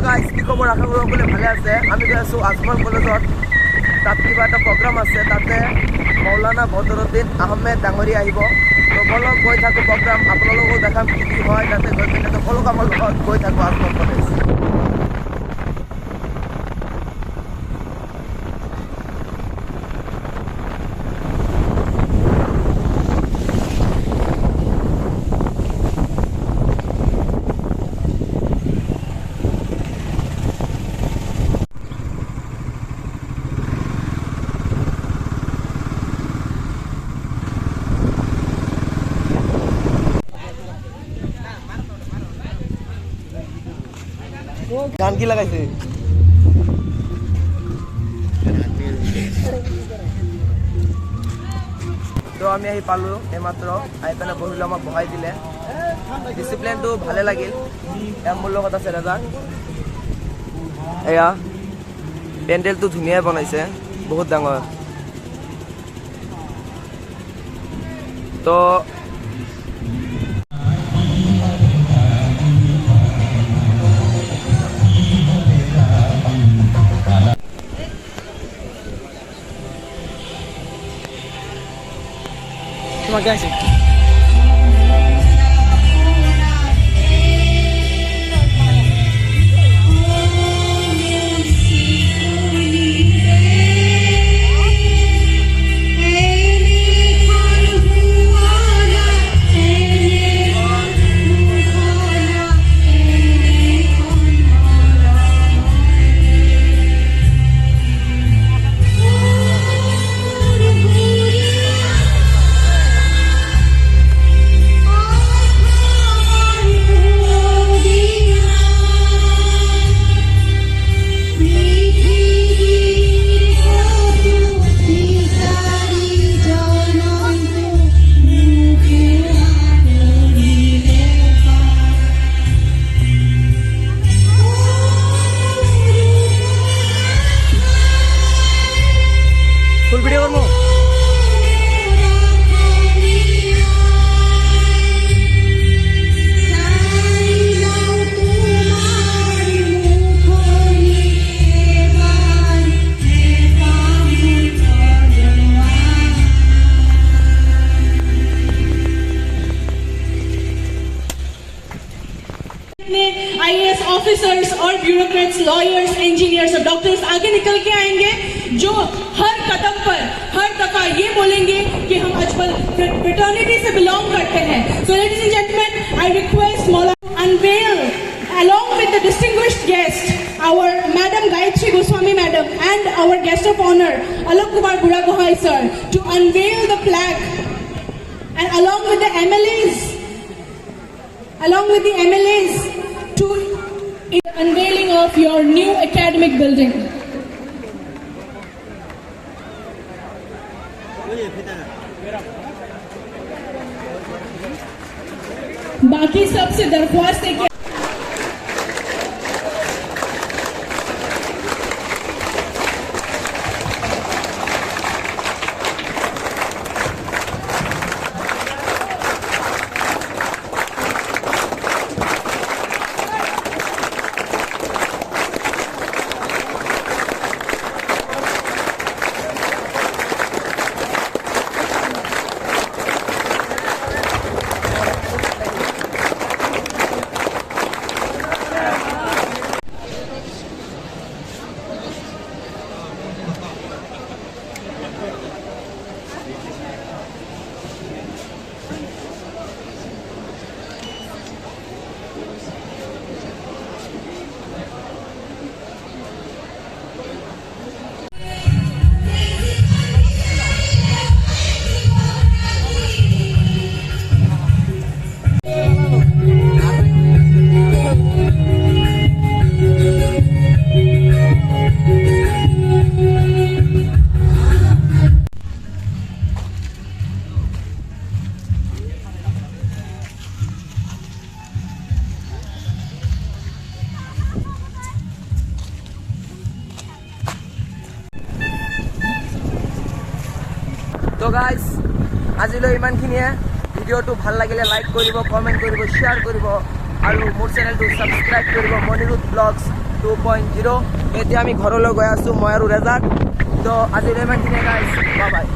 Guys কি খবৰ আশা কৰোঁ সকলোৱে ভালে আছে। আমি গৈ আছোঁ আজমল কলেজত, তাত কিবা এটা প্ৰগ্ৰাম আছে, তাতে মৌলানা badruddin আহমেদ ডাঙৰীয়া আহিব। তো বলক গৈ থাকোঁ প্ৰগ্ৰাম, আপোনালোকেও দেখাম কি কি হয় তাতে গৈ পিনে। তো সকলো কামৰ লগত গৈ থাকোঁ আজমল কলেজ। গান কি লাগাইছে? তো আমি আহি পালোঁ এইমাত্ৰ, আহি পেলাই বহিলোঁ, আমাক বহাই দিলে। ডিচিপ্লিনটো ভালে লাগিল। মোৰ লগত আছে দাদা। এয়া পেণ্ডেলটো ধুনীয়াই বনাইছে, বহুত ডাঙৰ। তো Terima kasih. Full video করবো। आईएएस ऑफिसर्स और ब्यूरोक्रेट्स, लॉयर्स, इंजीनियर्स और डॉक्टर्स आगे निकल के आएंगे, जो हर कदम पर हर दफा ये बोलेंगे कि हम अजमल फ्रेटर्निटी से बिलोंग करते हैं। So ladies and gentlemen, I request Maulana to unveil, along with the distinguished guest, our Madam Gayatri Goswami Madam and our guest of honor Alok Kumar Buragohai sir, to unveil the flag, and along with the MLAs to unveiling of your new academic building. बाकी सबसे दरख्वास्त है कि তো guys আজিলৈ ইমানখিনিয়ে। ভিডিঅ'টো ভাল লাগিলে লাইক কৰিব, কমেণ্ট কৰিব, শ্বেয়াৰ কৰিব। আৰু মোৰ চেনেলটো ছাবস্ক্ৰাইব কৰিব মনিৰুদ ব্লগছ 2.0। এতিয়া আমি ঘৰলৈ গৈ আছোঁ মই আৰু ৰেজাক। তো আজিলৈ ইমানখিনিয়ে গাইছ, বাই বাই।